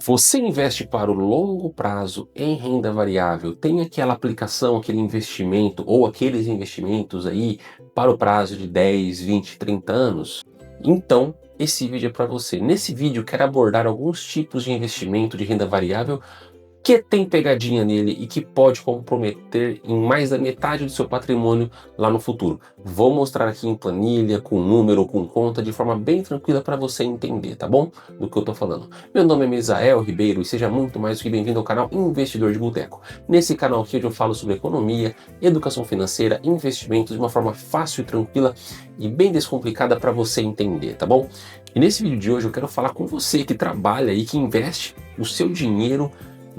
Você investe para o longo prazo em renda variável? Tem aquela aplicação, aquele investimento ou aqueles investimentos aí para o prazo de 10, 20, 30 anos? Então, esse vídeo é para você. Nesse vídeo, eu quero abordar alguns tipos de investimento de renda variável que tem pegadinha nele e que pode comprometer em mais da metade do seu patrimônio lá no futuro. Vou mostrar aqui em planilha, com número, com conta, de forma bem tranquila para você entender, tá bom? Do que eu tô falando. Meu nome é Misael Ribeiro e seja muito mais do que bem-vindo ao canal Investidor de Boteco. Nesse canal aqui eu falo sobre economia, educação financeira, investimentos de uma forma fácil e tranquila e bem descomplicada para você entender, tá bom? E nesse vídeo de hoje eu quero falar com você que trabalha e que investe o seu dinheiro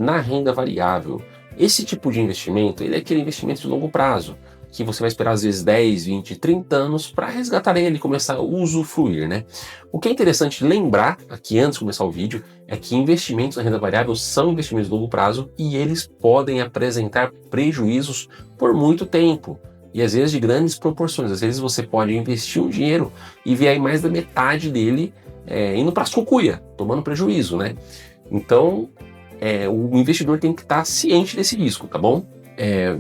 na renda variável. Esse tipo de investimento, ele é aquele investimento de longo prazo, que você vai esperar às vezes 10, 20, 30 anos para resgatar ele e começar a usufruir, né? O que é interessante lembrar aqui antes de começar o vídeo é que investimentos na renda variável são investimentos de longo prazo e eles podem apresentar prejuízos por muito tempo. E às vezes de grandes proporções. Às vezes você pode investir um dinheiro e ver aí mais da metade dele indo para a sucuia, tomando prejuízo, né? Então, o investidor tem que estar ciente desse risco, tá bom?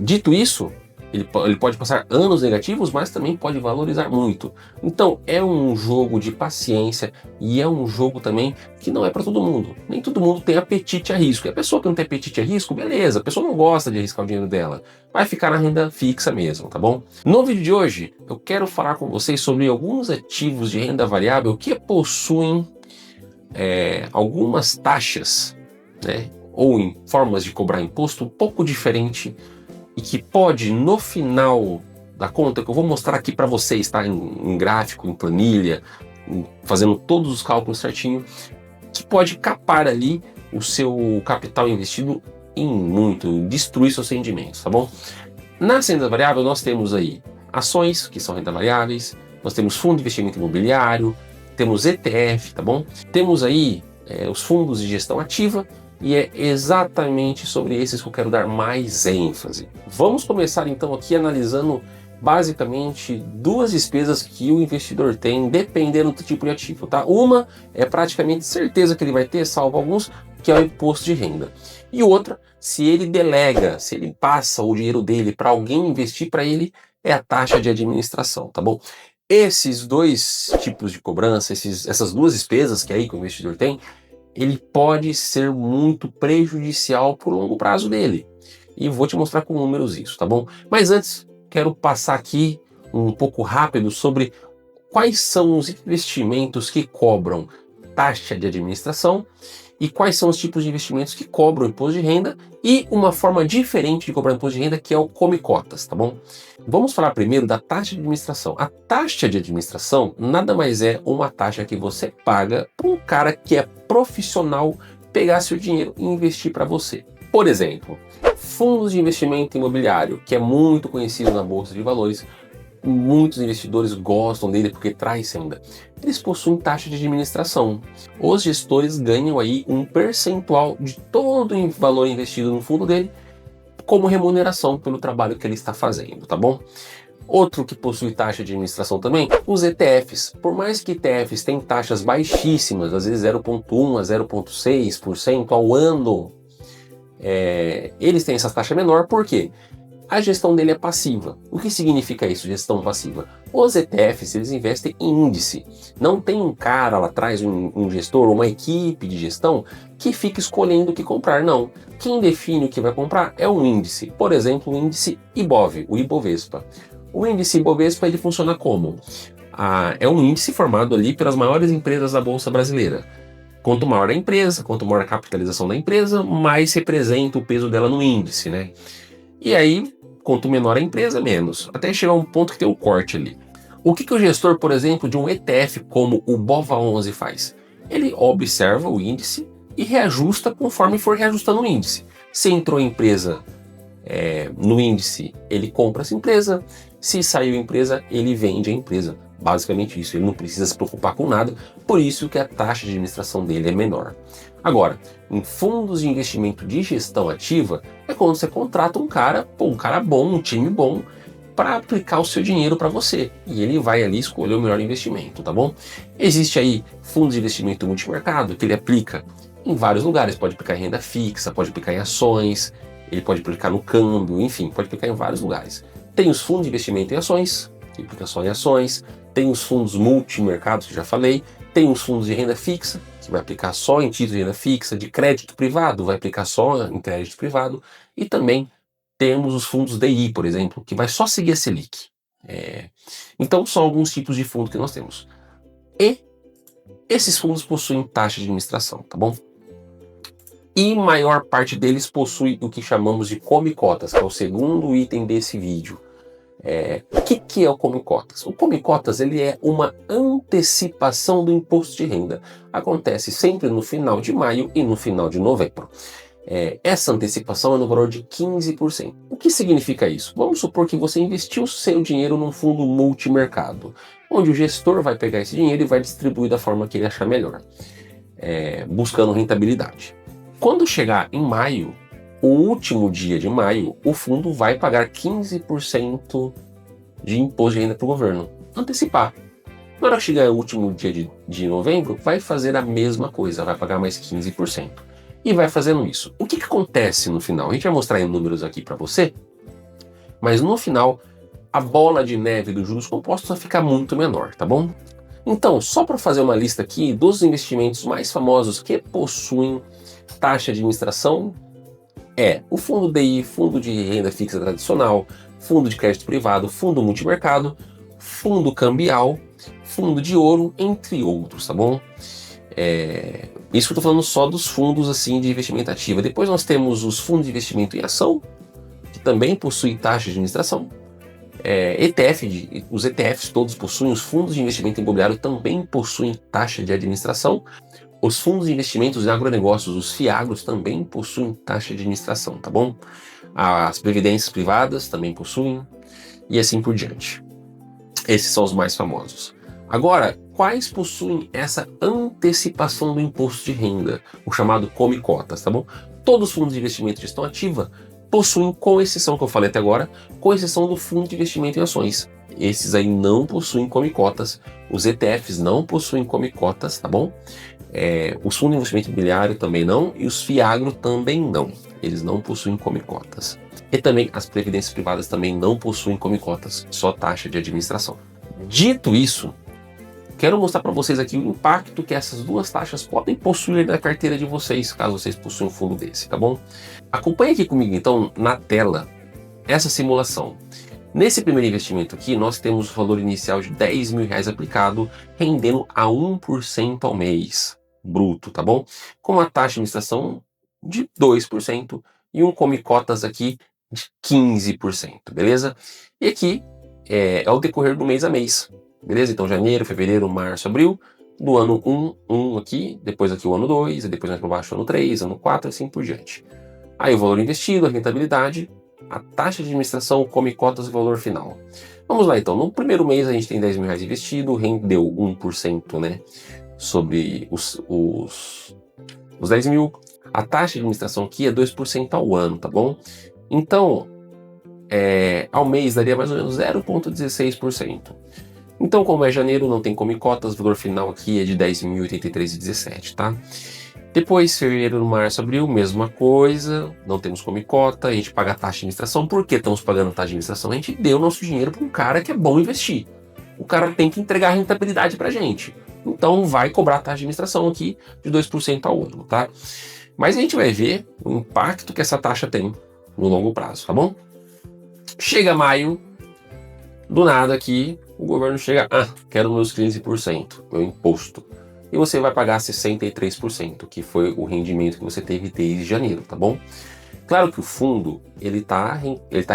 Dito isso, ele pode passar anos negativos, mas também pode valorizar muito. Então, é um jogo de paciência e é um jogo também que não é para todo mundo. Nem todo mundo tem apetite a risco. E a pessoa que não tem apetite a risco, beleza, a pessoa não gosta de arriscar o dinheiro dela. Vai ficar na renda fixa mesmo, tá bom? No vídeo de hoje, eu quero falar com vocês sobre alguns ativos de renda variável que possuem algumas taxas, né, ou em formas de cobrar imposto um pouco diferente e que pode, no final da conta, que eu vou mostrar aqui para vocês, tá, em gráfico, em planilha, fazendo todos os cálculos certinho, que pode capar ali o seu capital investido em muito, destruir seus rendimentos, tá bom? Na renda variável nós temos aí ações, que são renda variáveis, nós temos fundo de investimento imobiliário, temos ETF, tá bom? Temos aí os fundos de gestão ativa e é exatamente sobre esses que eu quero dar mais ênfase. Vamos começar então aqui analisando basicamente duas despesas que o investidor tem dependendo do tipo de ativo, tá? Uma é praticamente certeza que ele vai ter, salvo alguns, que é o imposto de renda. E outra, se ele delega, se ele passa o dinheiro dele para alguém investir para ele, é a taxa de administração, tá bom? Esses dois tipos de cobrança, essas duas despesas que aí que o investidor tem, ele pode ser muito prejudicial por longo prazo dele. E vou te mostrar com números isso, tá bom? Mas antes, quero passar aqui um pouco rápido sobre quais são os investimentos que cobram taxa de administração e quais são os tipos de investimentos que cobram imposto de renda e uma forma diferente de cobrar imposto de renda que é o come cotas, tá bom? Vamos falar primeiro da taxa de administração. A taxa de administração nada mais é uma taxa que você paga para um cara que é profissional pegar seu dinheiro e investir para você. Por exemplo, fundos de investimento imobiliário, que é muito conhecido na bolsa de valores, muitos investidores gostam dele porque traz renda. Eles possuem taxa de administração. Os gestores ganham aí um percentual de todo o valor investido no fundo dele como remuneração pelo trabalho que ele está fazendo, tá bom? Outro que possui taxa de administração também, os ETFs. Por mais que ETFs tenham taxas baixíssimas, às vezes 0,1 a 0,6% ao ano, eles têm essa taxa menor, por quê? A gestão dele é passiva. O que significa isso, gestão passiva? Os ETFs, eles investem em índice. Não tem um cara lá atrás, um gestor, uma equipe de gestão que fica escolhendo o que comprar, não. Quem define o que vai comprar é um índice. Por exemplo, o índice IBOV, o Ibovespa. O índice Ibovespa, ele funciona como? É um índice formado ali pelas maiores empresas da Bolsa Brasileira. Quanto maior a empresa, quanto maior a capitalização da empresa, mais representa o peso dela no índice, né? E aí, quanto menor a empresa, menos. Até chegar a um ponto que tem um corte ali. O que o gestor, por exemplo, de um ETF como o BOVA11 faz? Ele observa o índice e reajusta conforme for reajustando o índice. Se entrou a empresa no índice, ele compra essa empresa. Se saiu a empresa, ele vende a empresa. Basicamente isso, ele não precisa se preocupar com nada, por isso que a taxa de administração dele é menor. Agora, em fundos de investimento de gestão ativa, é quando você contrata um cara bom, um time bom, para aplicar o seu dinheiro para você. E ele vai ali escolher o melhor investimento, tá bom? Existe aí fundos de investimento multimercado, que ele aplica em vários lugares. Pode aplicar em renda fixa, pode aplicar em ações, ele pode aplicar no câmbio, enfim, pode aplicar em vários lugares. Tem os fundos de investimento em ações, que aplica só em ações. Tem os fundos multimercados, que já falei. Tem os fundos de renda fixa, que vai aplicar só em título de renda fixa. De crédito privado, vai aplicar só em crédito privado. E também temos os fundos DI, por exemplo, que vai só seguir a Selic. Então, são alguns tipos de fundo que nós temos. E esses fundos possuem taxa de administração, tá bom? E maior parte deles possui o que chamamos de come-cotas, que é o segundo item desse vídeo. O que é o come-cotas? O come-cotas ele é uma antecipação do imposto de renda. Acontece sempre no final de maio e no final de novembro. Essa antecipação é no valor de 15%. O que significa isso? Vamos supor que você investiu seu dinheiro num fundo multimercado, onde o gestor vai pegar esse dinheiro e vai distribuir da forma que ele achar melhor, buscando rentabilidade. Quando chegar em maio, o último dia de maio, o fundo vai pagar 15% de imposto de renda para o governo. Antecipar. Na hora que chegar o último dia de novembro, vai fazer a mesma coisa, vai pagar mais 15%. E vai fazendo isso. O que acontece no final? A gente vai mostrar em números aqui para você, mas no final, a bola de neve dos juros compostos vai ficar muito menor, tá bom? Então, só para fazer uma lista aqui dos investimentos mais famosos que possuem taxa de administração, o fundo DI, fundo de renda fixa tradicional, fundo de crédito privado, fundo multimercado, fundo cambial, fundo de ouro, entre outros, tá bom? Isso que eu estou falando só dos fundos assim de investimento ativo. Depois nós temos os fundos de investimento em ação, que também possuem taxa de administração. Os ETFs todos possuem, os fundos de investimento imobiliário também possuem taxa de administração. Os fundos de investimentos em agronegócios, os FIAGROS, também possuem taxa de administração, tá bom? As previdências privadas também possuem, e assim por diante. Esses são os mais famosos. Agora, quais possuem essa antecipação do imposto de renda, o chamado come-cotas, tá bom? Todos os fundos de investimento de gestão ativa possuem, com exceção que eu falei até agora, com exceção do fundo de investimento em ações. Esses aí não possuem come-cotas, os ETFs não possuem come-cotas, tá bom? Os fundos de investimento imobiliário também não, e os FIAGRO também não. Eles não possuem come-cotas. E também as previdências privadas também não possuem come-cotas, só taxa de administração. Dito isso, quero mostrar para vocês aqui o impacto que essas duas taxas podem possuir na carteira de vocês, caso vocês possuam um fundo desse, tá bom? Acompanhe aqui comigo então na tela essa simulação. Nesse primeiro investimento aqui, nós temos o valor inicial de R$10.000 aplicado, rendendo a 1% ao mês, bruto, tá bom? Com a taxa de administração de 2% e um come-cotas aqui de 15%, beleza? E aqui é o decorrer do mês a mês, beleza? Então janeiro, fevereiro, março, abril, do ano 1 aqui, depois aqui o ano 2, e depois mais para baixo o ano 3, ano 4, assim por diante. Aí o valor investido, a rentabilidade, a taxa de administração, come-cotas e o valor final. Vamos lá então, no primeiro mês a gente tem R$10.000 investido, rendeu 1%, né, sobre os 10 mil. A taxa de administração aqui é 2% ao ano, tá bom? Então, ao mês daria mais ou menos 0,16%. Então, como é janeiro, não tem come-cotas, o valor final aqui é de R$10.083,17, tá? Depois, fevereiro, março, abril, mesma coisa, não temos come-cota, a gente paga a taxa de administração. Por que estamos pagando a taxa de administração? A gente deu nosso dinheiro para um cara que é bom investir. O cara tem que entregar rentabilidade para a gente. Então, vai cobrar a taxa de administração aqui de 2% ao ano, tá? Mas a gente vai ver o impacto que essa taxa tem no longo prazo, tá bom? Chega maio, do nada aqui, o governo chega, quero meus 15%, meu imposto. E você vai pagar 63%, que foi o rendimento que você teve desde janeiro, tá bom? Claro que o fundo, ele tá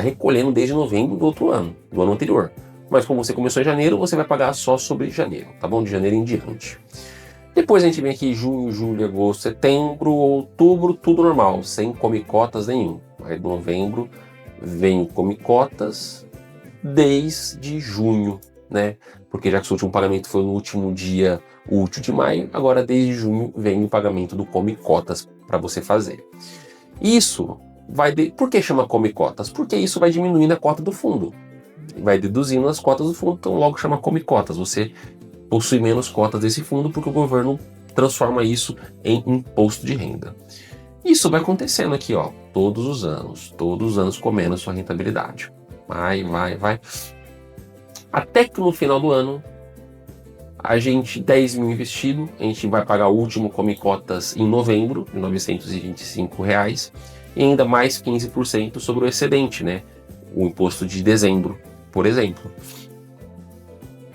recolhendo desde novembro do outro ano, do ano anterior. Mas como você começou em janeiro, você vai pagar só sobre janeiro, tá bom? De janeiro em diante. Depois a gente vem aqui junho, julho, agosto, setembro, outubro, tudo normal, sem come-cotas nenhum. Aí novembro vem o come-cotas desde junho, né? Porque já que o seu último pagamento foi no último dia útil de maio, agora desde junho vem o pagamento do come-cotas para você fazer. Isso vai... Por que chama come-cotas? Porque isso vai diminuindo a cota do fundo. Vai deduzindo as cotas do fundo, então logo chama come-cotas. Você possui menos cotas desse fundo porque o governo transforma isso em imposto de renda. Isso vai acontecendo aqui, ó, todos os anos comendo a sua rentabilidade. Vai. Até que no final do ano, a gente, 10 mil investido, a gente vai pagar o último Come Cotas em novembro, de R$ 925, e ainda mais 15% sobre o excedente, né? O imposto de dezembro, por exemplo.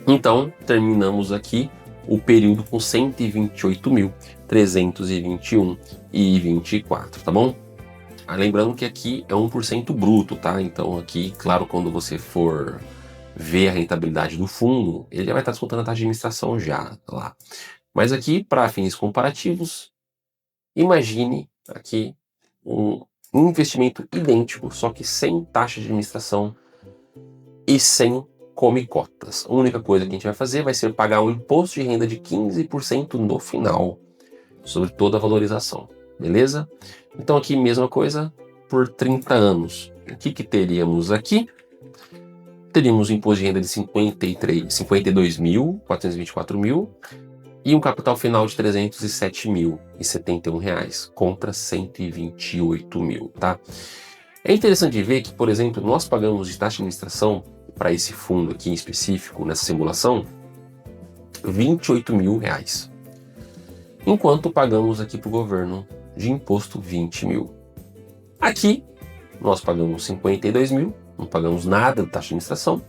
Então, terminamos aqui o período com 128.321,24, tá bom? Lembrando que aqui é 1% bruto, tá? Então aqui, claro, quando você for ver a rentabilidade do fundo, ele já vai estar descontando a taxa de administração já lá. Mas aqui, para fins comparativos, imagine aqui um investimento idêntico, só que sem taxa de administração e sem Come Cotas. A única coisa que a gente vai fazer vai ser pagar um imposto de renda de 15% no final, sobre toda a valorização, beleza? Então aqui, mesma coisa, por 30 anos. O que teríamos aqui? Teríamos um imposto de renda de 52.424 e um capital final de R$ 307.071 contra 128 mil, tá? É interessante ver que, por exemplo, nós pagamos de taxa de administração para esse fundo aqui em específico, nessa simulação, R$ 28 mil, enquanto pagamos aqui para o governo de imposto 20 mil. Aqui, nós pagamos 52 mil, não pagamos nada de taxa de administração,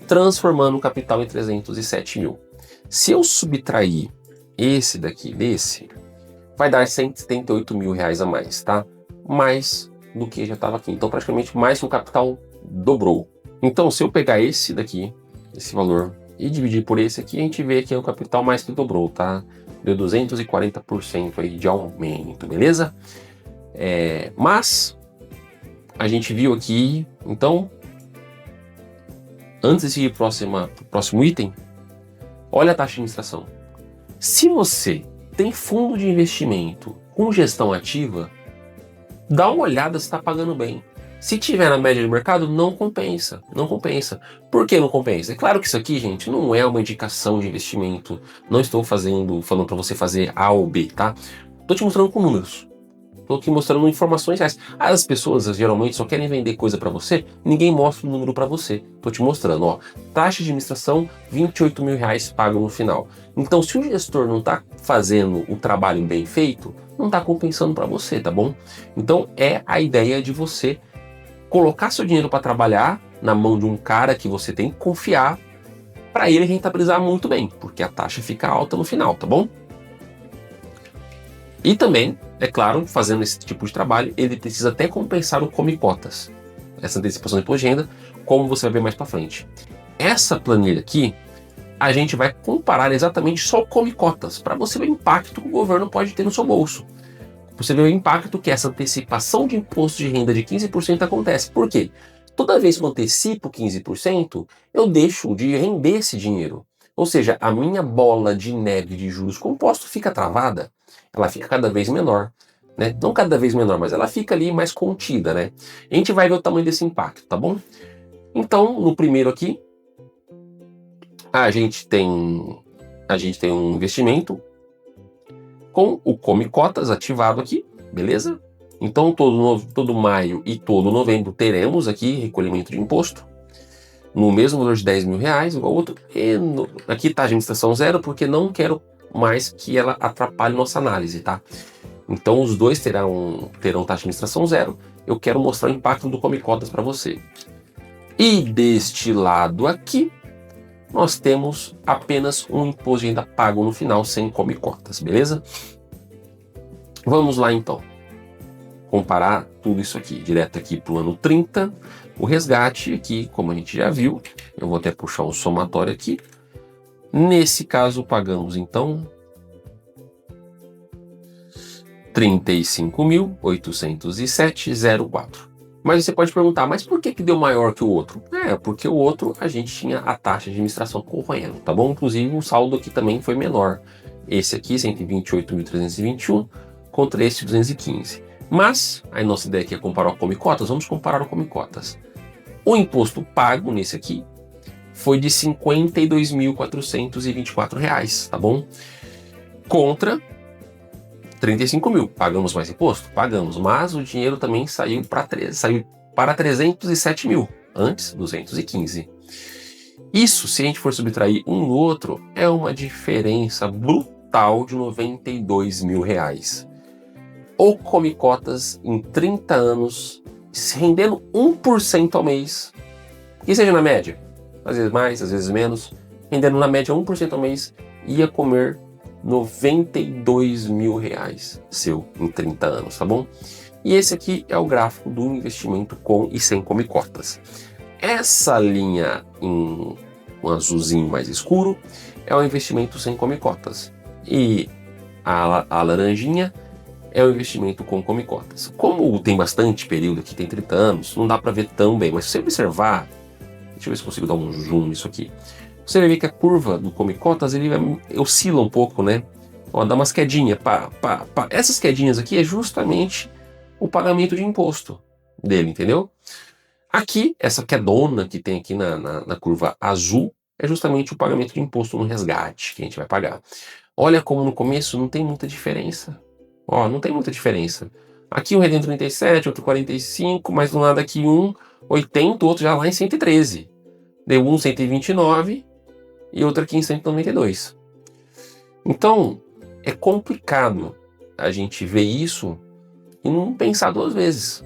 transformando o capital em 307 mil. Se eu subtrair esse daqui desse, vai dar 178 mil reais a mais, tá? Mais do que já estava aqui. Então, praticamente mais que o capital dobrou. Então, se eu pegar esse daqui, esse valor, e dividir por esse aqui, a gente vê que é o capital mais que dobrou, tá? Deu 240% aí de aumento, beleza? Mas a gente viu aqui, então, antes de ir pro próximo item, olha a taxa de administração. Se você tem fundo de investimento com gestão ativa, dá uma olhada se está pagando bem. Se tiver na média do mercado, não compensa. Por que não compensa? É claro que isso aqui, gente, não é uma indicação de investimento. Não estou falando para você fazer A ou B, tá? Estou te mostrando com números. Estou aqui mostrando informações reais. As pessoas geralmente só querem vender coisa para você, ninguém mostra o número para você. Estou te mostrando, ó, taxa de administração, 28 mil reais pago no final. Então, se o gestor não está fazendo o trabalho bem feito, não está compensando para você, tá bom? Então, é a ideia de você colocar seu dinheiro para trabalhar na mão de um cara que você tem que confiar para ele rentabilizar muito bem, porque a taxa fica alta no final, tá bom? E também, é claro, fazendo esse tipo de trabalho, ele precisa até compensar o Come Cotas, essa antecipação de imposto de renda, como você vai ver mais para frente. Essa planilha aqui, a gente vai comparar exatamente só o Come Cotas, para você ver o impacto que o governo pode ter no seu bolso. Você vê o impacto que essa antecipação de imposto de renda de 15% acontece. Por quê? Toda vez que eu antecipo 15%, eu deixo de render esse dinheiro. Ou seja, a minha bola de neve de juros compostos fica travada. Ela fica cada vez menor, né? Não cada vez menor, mas ela fica ali mais contida, né? A gente vai ver o tamanho desse impacto, tá bom? Então, no primeiro aqui, a gente tem um investimento com o Come Cotas ativado aqui, beleza? Então, todo maio e todo novembro teremos aqui recolhimento de imposto no mesmo valor de 10 mil reais, igual ao outro. Aqui está a administração zero, porque não quero mais que ela atrapalhe nossa análise, tá? Então, os dois terão taxa de administração zero. Eu quero mostrar o impacto do Come Cotas para você. E deste lado aqui, nós temos apenas um imposto de renda pago no final, sem Come Cotas, beleza? Vamos lá então. Comparar tudo isso aqui, direto aqui para o ano 30, o resgate aqui, como a gente já viu, eu vou até puxar um somatório aqui. Nesse caso, pagamos então R$ 35.807,04. Mas você pode perguntar, mas por que deu maior que o outro? Porque o outro a gente tinha a taxa de administração correndo, tá bom? Inclusive o saldo aqui também foi menor. Esse aqui, 128.321, contra esse 215. Mas, a nossa ideia aqui é comparar o Come Cotas, vamos comparar o Come Cotas. O imposto pago nesse aqui foi de R$ 52.424, tá bom? Contra 35 mil. Pagamos mais imposto? Pagamos, mas o dinheiro também saiu para 307 mil, antes 215. Isso, se a gente for subtrair um no outro, é uma diferença brutal de 92 mil reais. O Come Cotas, em 30 anos, rendendo 1% ao mês, que seja na média, às vezes mais, às vezes menos, rendendo na média 1% ao mês, ia comer 92 mil reais seu em 30 anos, tá bom? E esse aqui é o gráfico do investimento com e sem Come Cotas. Essa linha em um azulzinho mais escuro é o investimento sem Come Cotas. E a laranjinha é o investimento com Come Cotas. Como tem bastante período aqui, tem 30 anos, não dá para ver tão bem, mas se você observar, deixa eu ver se consigo dar um zoom nisso aqui. Você vai ver que a curva do Come Cotas ele oscila um pouco, né? Ó, dá umas quedinhas, Essas quedinhas aqui é justamente o pagamento de imposto dele, entendeu? Aqui, essa quedona que tem aqui na curva azul é justamente o pagamento de imposto no resgate que a gente vai pagar. Olha como no começo não tem muita diferença. Ó, não tem muita diferença. Aqui um rendendo 37, outro 45, mas do nada aqui um 80, o outro já lá em 113. Deu um 129 e outro aqui em 192. Então, é complicado a gente ver isso e não pensar duas vezes.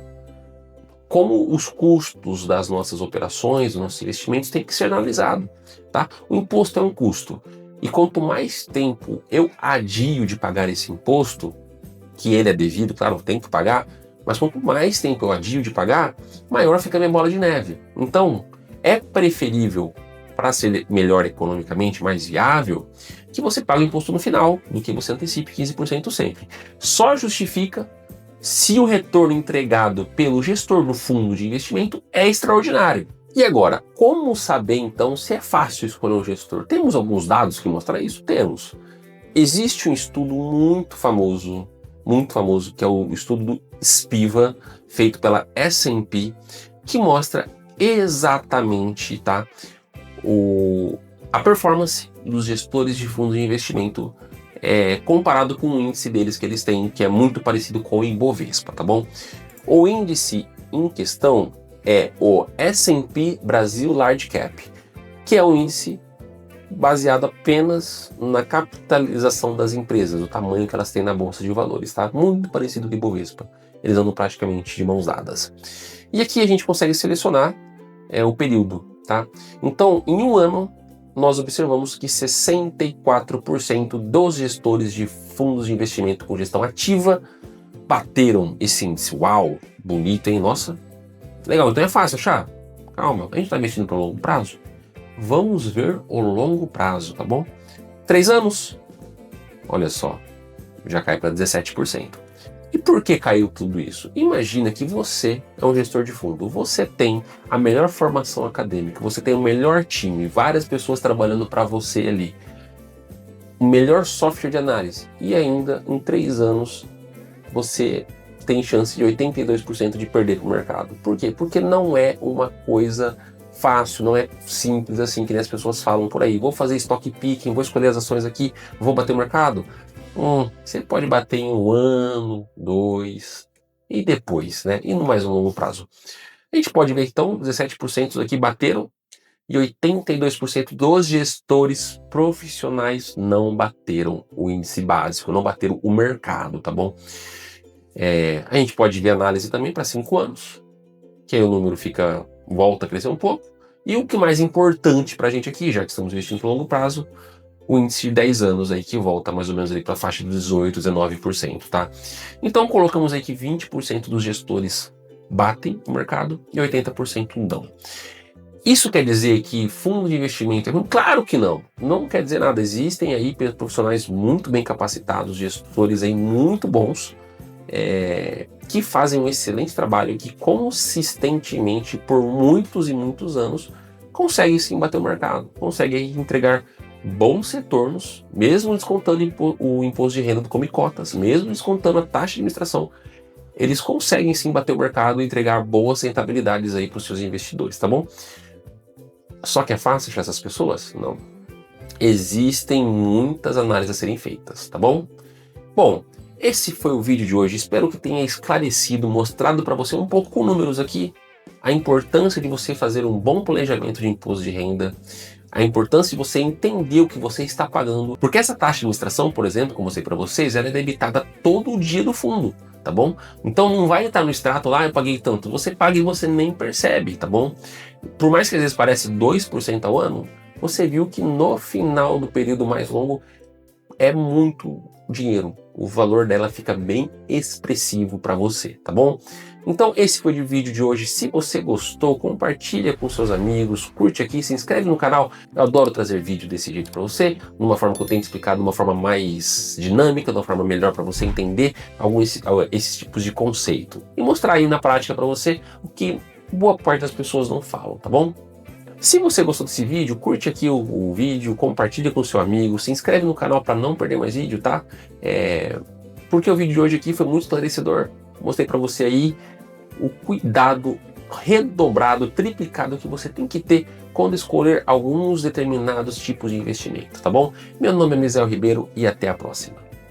Como os custos das nossas operações, dos nossos investimentos, tem que ser analisado, tá? O imposto é um custo. E quanto mais tempo eu adio de pagar esse imposto, que ele é devido, claro, eu tenho que pagar, mas quanto mais tempo eu adio de pagar, maior fica a minha bola de neve. Então, é preferível, para ser melhor economicamente, mais viável, que você pague o imposto no final, do que você antecipe 15% sempre. Só justifica se o retorno entregado pelo gestor do fundo de investimento é extraordinário. E agora, como saber então se é fácil escolher um gestor? Temos alguns dados que mostram isso? Temos. Existe um estudo muito famoso, que é o estudo do SPIVA, feito pela S&P, que mostra exatamente, tá, a performance dos gestores de fundos de investimento comparado com o índice deles que eles têm, que é muito parecido com o Ibovespa, tá bom? O índice em questão é o S&P Brasil Large Cap, que é um índice baseado apenas na capitalização das empresas, o tamanho que elas têm na bolsa de valores, tá? Muito parecido com o Ibovespa. Eles andam praticamente de mãos dadas. E aqui a gente consegue selecionar o período, tá? Então, em um ano, nós observamos que 64% dos gestores de fundos de investimento com gestão ativa bateram esse índice. Uau, bonito, hein? Nossa, legal. Então é fácil achar? Calma, a gente está investindo para longo prazo? Vamos ver o longo prazo, tá bom? 3 anos, olha só, já cai para 17%. E por que caiu tudo isso? Imagina que você é um gestor de fundo, você tem a melhor formação acadêmica, você tem o melhor time, várias pessoas trabalhando para você ali, o melhor software de análise, e ainda em 3 anos você tem chance de 82% de perder para o mercado. Por quê? Porque não é uma coisa fácil, não é simples assim que nem as pessoas falam por aí. Vou fazer stock picking, vou escolher as ações aqui, vou bater o mercado. Você pode bater em 1 ano, 2, e depois, né? E no mais longo prazo. A gente pode ver então, 17% aqui bateram e 82% dos gestores profissionais não bateram o índice básico, não bateram o mercado, tá bom? A gente pode ver análise também para 5 anos, que aí o número volta a crescer um pouco. E o que mais importante para a gente aqui, já que estamos investindo no longo prazo, o índice de 10 anos aí que volta mais ou menos ali para a faixa de 18, 19%, tá? Então colocamos aí que 20% dos gestores batem o mercado e 80% não. Isso quer dizer que fundo de investimento é ruim? Claro que não. Não quer dizer nada. Existem aí profissionais muito bem capacitados, gestores aí muito bons, que fazem um excelente trabalho e que consistentemente, por muitos e muitos anos, conseguem sim bater o mercado, conseguem entregar bons retornos, mesmo descontando o imposto de renda do Come Cotas, mesmo descontando a taxa de administração, eles conseguem sim bater o mercado e entregar boas rentabilidades aí para os seus investidores, tá bom? Só que é fácil achar essas pessoas? Não. existem muitas análises a serem feitas, tá bom? Bom, esse foi o vídeo de hoje. Espero que tenha esclarecido, mostrado para você um pouco com números aqui, a importância de você fazer um bom planejamento de imposto de renda, a importância de você entender o que você está pagando, porque essa taxa de administração, por exemplo, como eu mostrei para vocês, ela é debitada todo dia do fundo, tá bom? Então não vai estar no extrato lá, eu paguei tanto, você paga e você nem percebe, tá bom? Por mais que às vezes pareça 2% ao ano, você viu que no final do período mais longo é muito dinheiro. O valor dela fica bem expressivo para você, tá bom? Então esse foi o vídeo de hoje. Se você gostou, compartilha com seus amigos, curte aqui, se inscreve no canal. Eu adoro trazer vídeo desse jeito para você, de uma forma que eu tenho explicado, de uma forma mais dinâmica, de uma forma melhor para você entender esses tipos de conceito. E mostrar aí na prática para você o que boa parte das pessoas não falam, tá bom? Se você gostou desse vídeo, curte aqui o vídeo, compartilha com seu amigo, se inscreve no canal para não perder mais vídeo, tá? Porque o vídeo de hoje aqui foi muito esclarecedor. Mostrei para você aí o cuidado redobrado, triplicado que você tem que ter quando escolher alguns determinados tipos de investimento, tá bom? Meu nome é Misael Ribeiro e até a próxima.